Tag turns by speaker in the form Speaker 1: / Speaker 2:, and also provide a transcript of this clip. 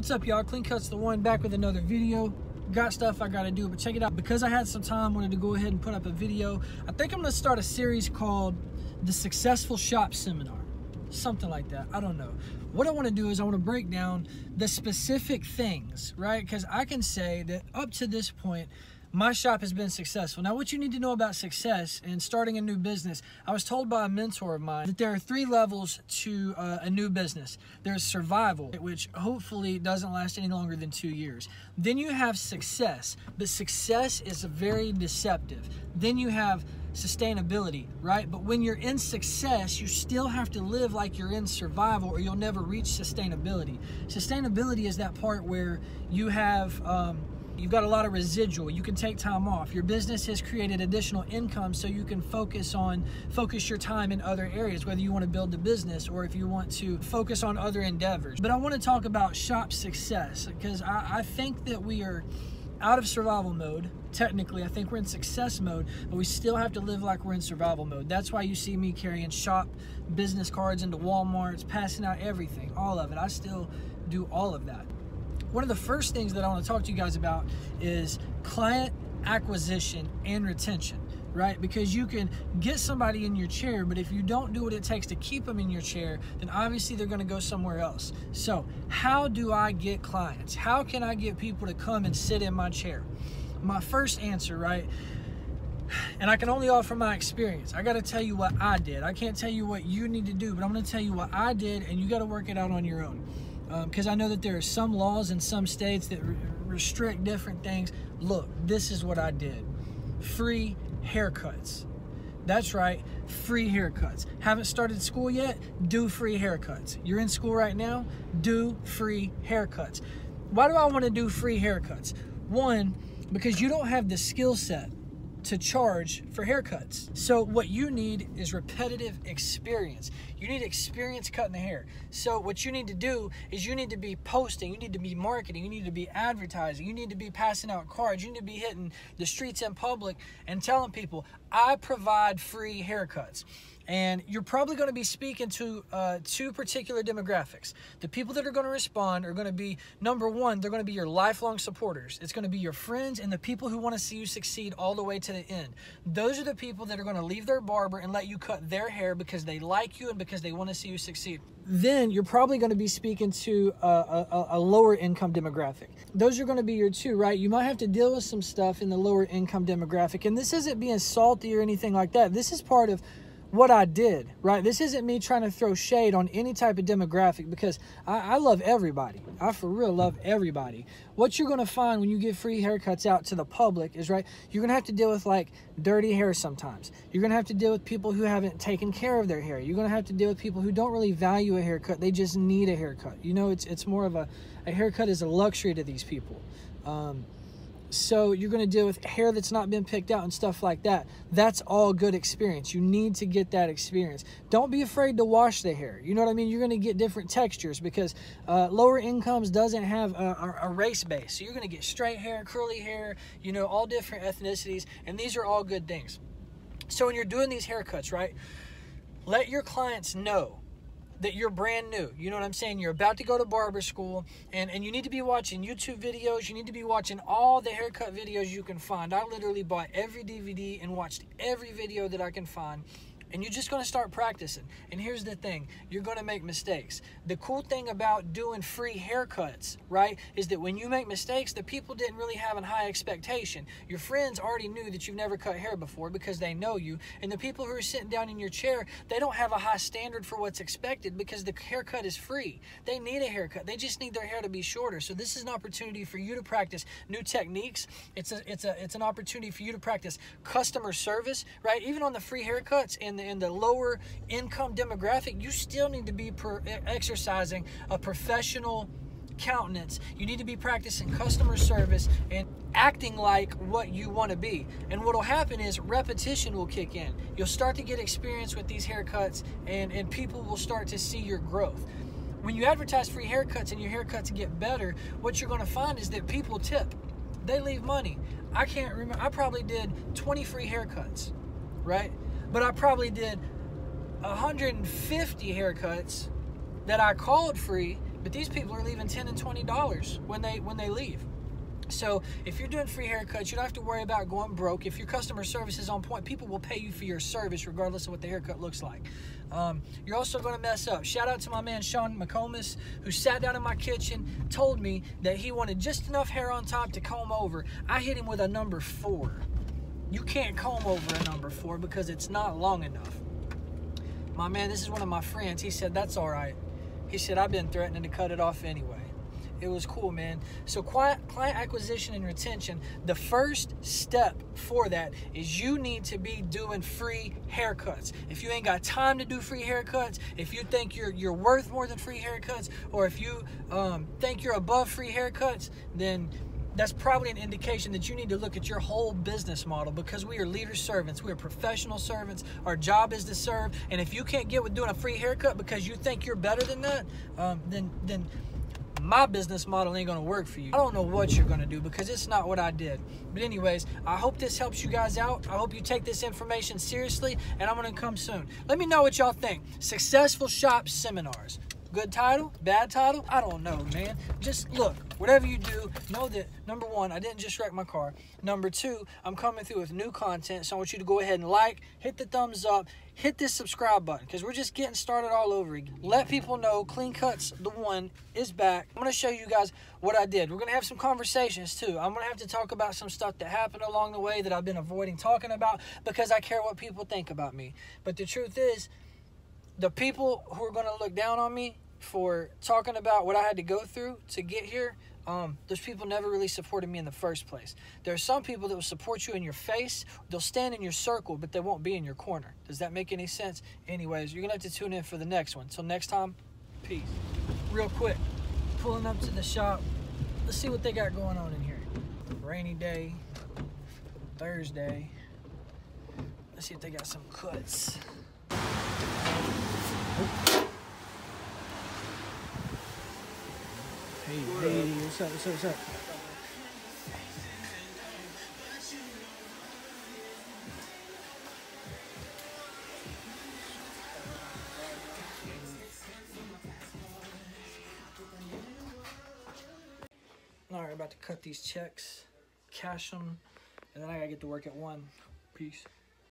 Speaker 1: What's up, y'all? Clean Cuts the One, back with another video. Got stuff I gotta do, but check it out. Because I had some time, wanted to go ahead and put up a video. I think I'm gonna start a series called The Successful Shop Seminar. Something like that, I don't know. What I wanna do is I wanna break down the specific things, right? Because I can say that up to this point, my shop has been successful. Now, what you need to know about success and starting a new business, I was told by a mentor of mine that there are 3 levels to a new business. There's survival, which hopefully doesn't last any longer than 2 years. Then you have success, but success is very deceptive. Then you have sustainability, right? But when you're in success, you still have to live like you're in survival, or you'll never reach sustainability. Sustainability is that part where you have you've got a lot of residual. You can take time off. Your business has created additional income so you can focus your time in other areas, whether you want to build the business or if you want to focus on other endeavors. But I want to talk about shop success because I think that we are out of survival mode. Technically, I think we're in success mode, but we still have to live like we're in survival mode. That's why you see me carrying shop business cards into Walmarts, passing out everything, all of it. I still do all of that. One of the first things that I want to talk to you guys about is client acquisition and retention, right? Because you can get somebody in your chair, but if you don't do what it takes to keep them in your chair, then obviously they're going to go somewhere else. So how do I get clients? How can I get people to come and sit in my chair? My first answer, right? And I can only offer my experience. I got to tell you what I did. I can't tell you what you need to do, but I'm going to tell you what I did, and you got to work it out on your own. Because I know that there are some laws in some states that restrict different things. Look, this is what I did. Free haircuts. That's right, free haircuts. Haven't started school yet? Do free haircuts. You're in school right now? Do free haircuts. Why do I want to do free haircuts? One, because you don't have the skill set to charge for haircuts. So what you need is repetitive experience. You need experience cutting the hair. So what you need to do is you need to be posting, you need to be marketing, you need to be advertising, you need to be passing out cards, you need to be hitting the streets in public and telling people, I provide free haircuts. And you're probably going to be speaking to 2 particular demographics. The people that are going to respond are going to be, number one, they're going to be your lifelong supporters. It's going to be your friends and the people who want to see you succeed all the way to the end. Those are the people that are going to leave their barber and let you cut their hair because they like you and because they want to see you succeed. Then you're probably going to be speaking to a lower income demographic. Those are going to be your 2, right? You might have to deal with some stuff in the lower income demographic. And this isn't being salty or anything like that. This is part of what I did, right? This isn't me trying to throw shade on any type of demographic because I love everybody. I for real love everybody. What you're going to find when you give free haircuts out to the public is, right, you're going to have to deal with like dirty hair sometimes. You're going to have to deal with people who haven't taken care of their hair. You're going to have to deal with people who don't really value a haircut. They just need a haircut. You know, it's more of a haircut is a luxury to these people. So you're going to deal with hair that's not been picked out and stuff like that. That's all good experience. You need to get that experience. Don't be afraid to wash the hair. You know what I mean? You're going to get different textures because lower incomes doesn't have a race base. So you're going to get straight hair, curly hair, you know, all different ethnicities. And these are all good things. So when you're doing these haircuts, right, let your clients know that you're brand new. You know what I'm saying? You're about to go to barber school, and you need to be watching YouTube videos. You need to be watching all the haircut videos you can find. I literally bought every DVD and watched every video that I can find. And you're just going to start practicing. And here's the thing, you're going to make mistakes. The cool thing about doing free haircuts, right, is that when you make mistakes, the people didn't really have a high expectation. Your friends already knew that you've never cut hair before because they know you. And the people who are sitting down in your chair, they don't have a high standard for what's expected because the haircut is free. They need a haircut. They just need their hair to be shorter. So this is an opportunity for you to practice new techniques. It's an opportunity for you to practice customer service, right? Even on the free haircuts and in the lower income demographic, you still need to be exercising a professional countenance. You need to be practicing customer service and acting like what you want to be. And what will happen is repetition will kick in. You'll start to get experience with these haircuts and people will start to see your growth. When you advertise free haircuts and your haircuts get better, what you're going to find is that people tip. They leave money. I can't remember. I probably did 20 free haircuts, right? But I probably did 150 haircuts that I called free But these people are leaving $10 and $20 when they leave. So if you're doing free haircuts, you don't have to worry about going broke. If your customer service is on point, people will pay you for your service regardless of what the haircut looks like. You're also going to mess up. Shout out to my man Sean McComas, who sat down in my kitchen, told me that he wanted just enough hair on top to comb over. I hit him with a number 4. You can't comb over a number 4 because it's not long enough. My man, this is one of my friends. He said, that's all right. He said, I've been threatening to cut it off anyway. It was cool, man. So client acquisition and retention, the first step for that is you need to be doing free haircuts. If you ain't got time to do free haircuts, if you think you're worth more than free haircuts, or if you think you're above free haircuts, then that's probably an indication that you need to look at your whole business model, because we are leader servants. We are professional servants. Our job is to serve. And if you can't get with doing a free haircut because you think you're better than that, then my business model ain't gonna work for you. I don't know what you're gonna do because it's not what I did. But anyways, I hope this helps you guys out. I hope you take this information seriously, and I'm gonna come soon. Let me know what y'all think. Successful Shop Seminars. Good title? Bad title? I don't know, man. Just look, whatever you do, know that, number 1, I didn't just wreck my car. Number 2, I'm coming through with new content, so I want you to go ahead and like, hit the thumbs up, hit this subscribe button, because we're just getting started all over again. Let people know Clean Cuts the One is back. I'm going to show you guys what I did. We're going to have some conversations, too. I'm going to have to talk about some stuff that happened along the way that I've been avoiding talking about because I care what people think about me. But the truth is, the people who are going to look down on me for talking about what I had to go through to get here, those people never really supported me in the first place. There are some people that will support you in your face. They'll stand in your circle, but they won't be in your corner. Does that make any sense? Anyways, you're going to have to tune in for the next one. Till next time, peace. Real quick, pulling up to the shop. Let's see what they got going on in here. Rainy day, Thursday. Let's see if they got some cuts. Hey, what's up? All right, about to cut these checks, cash them, and then I gotta get to work at 1. Peace.